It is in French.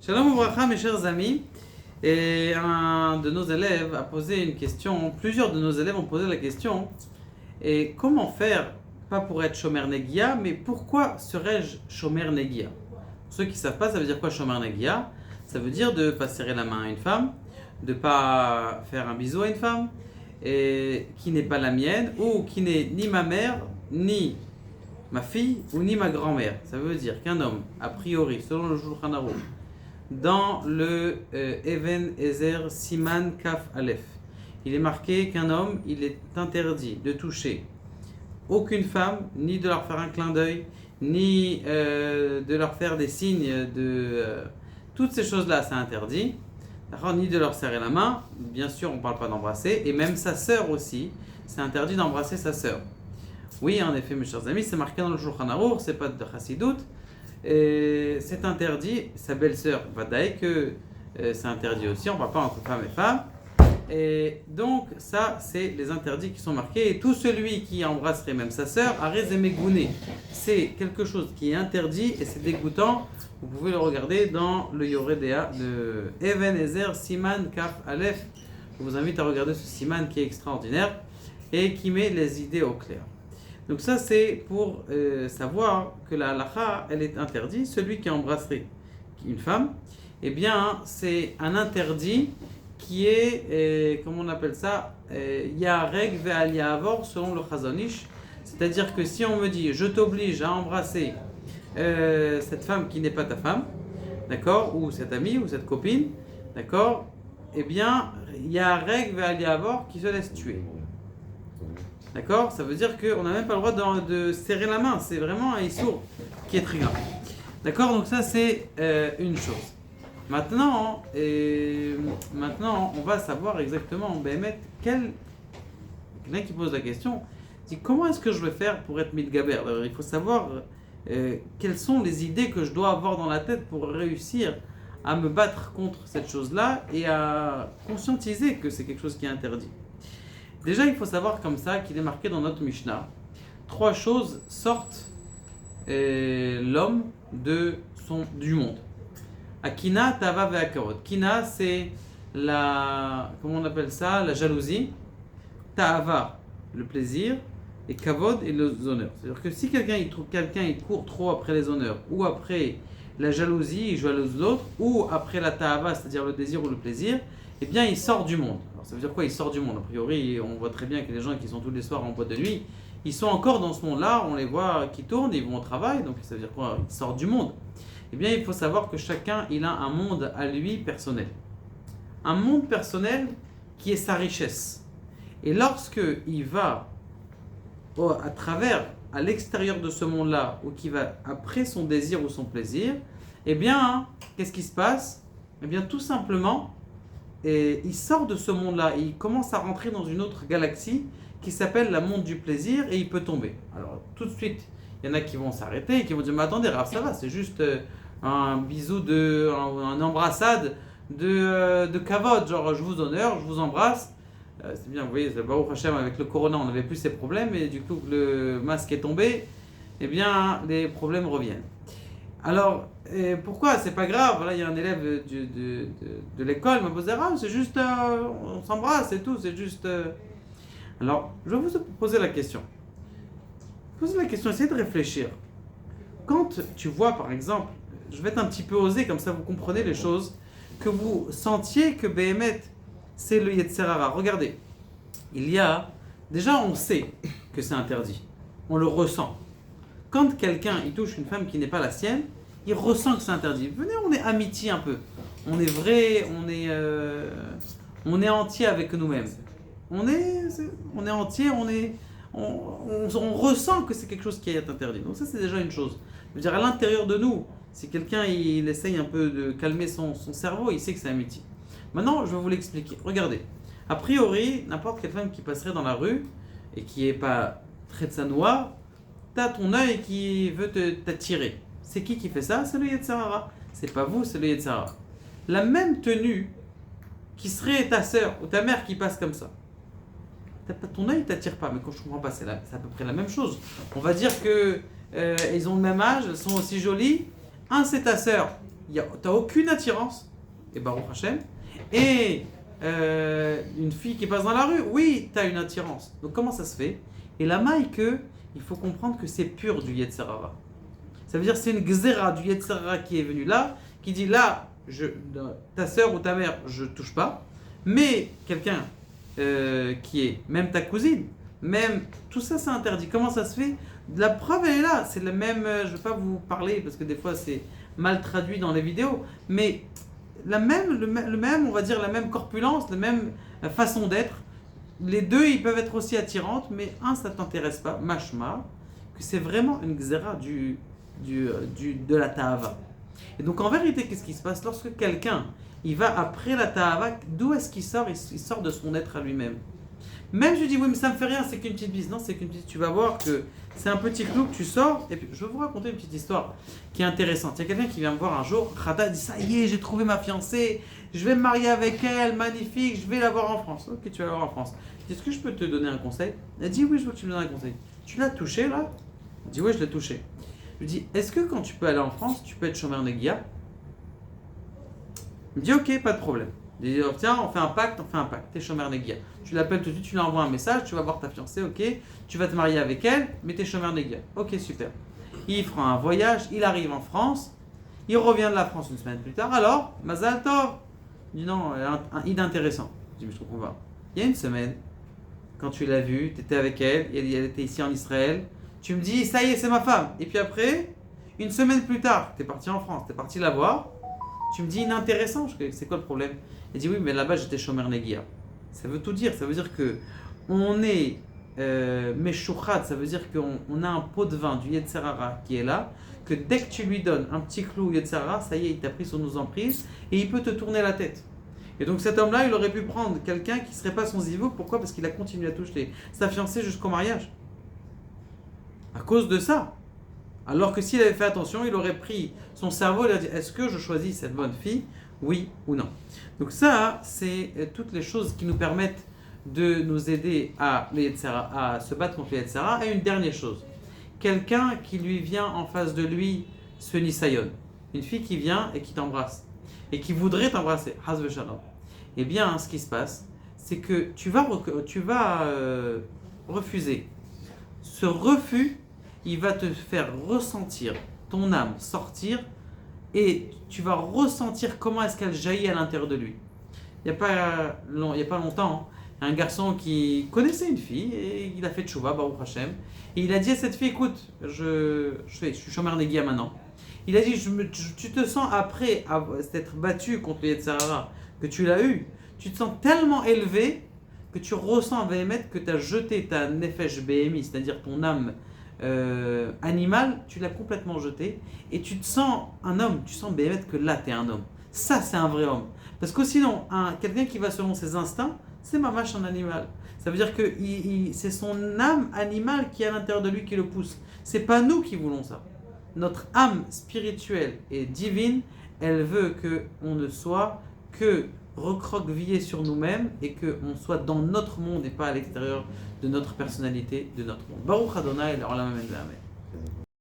Shalom Ouvracha, mes chers amis. Et un de nos élèves a posé une question, plusieurs de nos élèves ont posé la question, et comment faire, pas pour être Shomer Negia, mais pourquoi serais-je Shomer Negia? Pour ceux qui ne savent pas, ça veut dire quoi Shomer Negia? Ça veut dire de ne pas serrer la main à une femme, de ne pas faire un bisou à une femme, et qui n'est pas la mienne, ou qui n'est ni ma mère, ni ma fille, ou ni ma grand-mère. Ça veut dire qu'un homme, a priori, selon le Shulchan Aruch, dans le Even Ezer Siman Kaf Aleph, il est marqué qu'un homme, il est interdit de toucher aucune femme, ni de leur faire un clin d'œil, ni de leur faire des signes toutes ces choses-là, c'est interdit. D'accord, ni de leur serrer la main, bien sûr, on ne parle pas d'embrasser, et même sa sœur aussi, c'est interdit d'embrasser sa sœur. Oui, en effet, mes chers amis, c'est marqué dans le Shulchan Aruch, c'est pas de Chassidut. Et c'est interdit, sa belle-sœur, Vadaï, que c'est interdit aussi, on ne parle pas entre femmes et femmes. Et donc, ça, c'est les interdits qui sont marqués. Et tout celui qui embrasserait même sa sœur, Arez Megouné, c'est quelque chose qui est interdit et c'est dégoûtant. Vous pouvez le regarder dans le Yoredea de Even Ezer Siman Kaf Aleph. Je vous invite à regarder ce Siman qui est extraordinaire et qui met les idées au clair. Donc ça c'est pour savoir que la halakha elle est interdite. Celui qui embrasserait une femme, eh bien c'est un interdit qui est, comment on appelle ça, Yareg ve'al ya'avor selon le Chazon Ish. C'est-à-dire que si on me dit je t'oblige à embrasser cette femme qui n'est pas ta femme, d'accord, ou cette amie ou cette copine, d'accord, eh bien Yareg ve'al ya'avor qui se laisse tuer. D'accord? Ça veut dire qu'on n'a même pas le droit de serrer la main. C'est vraiment un issour qui est très grave. D'accord? Donc ça, c'est une chose. Maintenant, on va savoir exactement, Béhémet, quelqu'un qui pose la question, dit comment est-ce que je vais faire pour être Midgaber? Alors, il faut savoir quelles sont les idées que je dois avoir dans la tête pour réussir à me battre contre cette chose-là et à conscientiser que c'est quelque chose qui est interdit. Déjà, il faut savoir comme ça qu'il est marqué dans notre Mishnah, 3 choses sortent l'homme du monde. Akina, Tava, Ve'akavod. Kina, c'est comment on appelle ça? La jalousie. Ta'ava, le plaisir. Et Kavod, et les honneurs. C'est-à-dire que si quelqu'un court trop après les honneurs, ou après la jalousie, il jalouse l'autre, ou après la Ta'ava, c'est-à-dire le désir ou le plaisir, eh bien, il sort du monde. Alors, ça veut dire quoi, il sort du monde? A priori, on voit très bien que les gens qui sont tous les soirs en boîte de nuit, ils sont encore dans ce monde-là, on les voit qui tournent, ils vont au travail, donc ça veut dire quoi? Ils sortent du monde. Eh bien, il faut savoir que chacun, il a un monde à lui personnel. Un monde personnel qui est sa richesse. Et lorsque il va à l'extérieur de ce monde-là, ou qu'il va après son désir ou son plaisir, eh bien, qu'est-ce qui se passe? Eh bien, tout simplement, et il sort de ce monde-là et il commence à rentrer dans une autre galaxie qui s'appelle la monde du plaisir et il peut tomber. Alors tout de suite, il y en a qui vont s'arrêter et qui vont dire mais attendez, Rav, ça va, c'est juste un bisou, un embrassade de kavod, genre je vous honore, je vous embrasse. C'est bien, vous voyez, le Baruch Hashem avec le corona, on n'avait plus ces problèmes et du coup que le masque est tombé, eh bien les problèmes reviennent. Alors, pourquoi? C'est pas grave, voilà, il y a un élève de l'école, m'a posé, c'est juste, on s'embrasse et tout, c'est juste... Alors, je vais vous poser la question. Posez la question, essayez de réfléchir. Quand tu vois, par exemple, je vais être un petit peu osé, comme ça vous comprenez les choses, que vous sentiez que Béhémet, c'est le Yetzer Hara. Regardez, déjà on sait que c'est interdit, on le ressent. Quand quelqu'un il touche une femme qui n'est pas la sienne, il ressent que c'est interdit. Venez, on est amitié un peu. On est vrai, on est entier avec nous-mêmes. On est entier, on ressent que c'est quelque chose qui est interdit. Donc ça c'est déjà une chose. Je veux dire, à l'intérieur de nous, si quelqu'un il essaye un peu de calmer son cerveau, il sait que c'est amitié. Maintenant, je vais vous l'expliquer. Regardez, a priori, n'importe quelle femme qui passerait dans la rue et qui n'est pas très tsanoua, t'as ton œil qui veut t'attirer. C'est qui fait ça? C'est le Yetzer Hara. C'est pas vous, c'est le Yetzer Hara. La même tenue qui serait ta sœur ou ta mère qui passe comme ça. Ton œil t'attire pas, mais quand je comprends pas, c'est à peu près la même chose. On va dire que ils ont le même âge, elles sont aussi jolies. Un c'est ta sœur, t'as aucune attirance, et Baruch Hashem, et une fille qui passe dans la rue, oui, t'as une attirance. Donc comment ça se fait? Et la maille que, il faut comprendre que c'est pur du Yetzer Hara. Ça veut dire que c'est une gzera du Yetzer Hara qui est venu là, qui dit là, ta sœur ou ta mère, je touche pas, mais quelqu'un qui est même ta cousine, même tout ça c'est interdit. Comment ça se fait? La preuve elle est là, c'est le même, je ne vais pas vous parler parce que des fois c'est mal traduit dans les vidéos, mais le même, on va dire la même corpulence, la même façon d'être, les deux ils peuvent être aussi attirantes, mais un ça t'intéresse pas, mashma, que c'est vraiment une gzera de la ta'ava. Et donc en vérité, qu'est-ce qui se passe lorsque quelqu'un il va après la ta'ava? D'où est-ce qu'il sort? Il sort de son être à lui-même. Même je dis oui mais ça me fait rien, c'est qu'une petite bise. Non, c'est qu'une petite. Tu vas voir que c'est un petit clou que tu sors. Et puis je vais vous raconter une petite histoire qui est intéressante. Il y a quelqu'un qui vient me voir un jour. Khada dit ça y est, j'ai trouvé ma fiancée, je vais me marier avec elle, magnifique, je vais la voir en France. Ok, tu vas la voir en France. Est-ce que je peux te donner un conseil? Elle dit oui, je veux que tu me donnes un conseil. Tu l'as touché là? Elle dit oui, je l'ai touché. Je lui dis est-ce que quand tu peux aller en France, tu peux être chômeur Negia? Il me dit ok, pas de problème. Il dit tiens, on fait un pacte, t'es chômeur Negia. Tu l'appelles tout de suite, tu lui envoies un message, tu vas voir ta fiancée, ok, tu vas te marier avec elle, mais t'es chômeur Negia. Ok, super. Il fera un voyage, il arrive en France, il revient de la France une semaine plus tard, alors, Mazal Tov. Il dit non, un id intéressant. Je dis mais je comprends pas. Il y a une semaine, quand tu l'as vue, tu étais avec elle, elle était ici en Israël, tu me dis ça y est, c'est ma femme. Et puis après, une semaine plus tard, tu es parti en France, tu es parti la voir, tu me dis inintéressant, c'est quoi le problème? Il dit oui, mais là-bas j'étais chômeur Negia. Ça veut tout dire, ça veut dire que on est Meshuchad, ça veut dire qu'on a un pot de vin du Yetzer Hara qui est là, que dès que tu lui donnes un petit clou Yetzer Hara, ça y est, il t'a pris sous nos emprises et il peut te tourner la tête. Et donc cet homme-là, il aurait pu prendre quelqu'un qui ne serait pas son zivou. Pourquoi? Parce qu'il a continué à toucher sa fiancée jusqu'au mariage. À cause de ça. Alors que s'il avait fait attention, il aurait pris son cerveau et il a dit est-ce que je choisis cette bonne fille? Oui ou non. Donc ça, c'est toutes les choses qui nous permettent de nous aider à se battre contre les Yetzer Hara. Et une dernière chose, quelqu'un qui lui vient en face de lui se nisayon, une fille qui vient et qui t'embrasse et qui voudrait t'embrasser, Haz v'shalom. Eh bien, ce qui se passe, c'est que tu vas refuser. Ce refus, il va te faire ressentir ton âme sortir et tu vas ressentir comment est-ce qu'elle jaillit à l'intérieur de lui. Il n'y a pas longtemps, un garçon qui connaissait une fille et il a fait tchouva, Baruch Hashem, et il a dit à cette fille écoute, je suis chômeur Negia maintenant. Il a dit tu te sens après s'être battu contre le Yetzer Hara, que tu l'as eu, tu te sens tellement élevé que tu ressens Véhémet que tu as jeté ta nefesh behemi, c'est-à-dire ton âme animal, tu l'as complètement jeté et tu te sens un homme, tu sens Béhémet que là tu es un homme. Ça c'est un vrai homme. Parce que sinon, quelqu'un qui va selon ses instincts, c'est mamache un animal. Ça veut dire que c'est son âme animale qui est à l'intérieur de lui qui le pousse. C'est pas nous qui voulons ça. Notre âme spirituelle et divine, elle veut qu'on ne soit que recroquevillé sur nous-mêmes et qu'on soit dans notre monde et pas à l'extérieur de notre personnalité, de notre monde. Baruch Adonai, l'Olam Amen.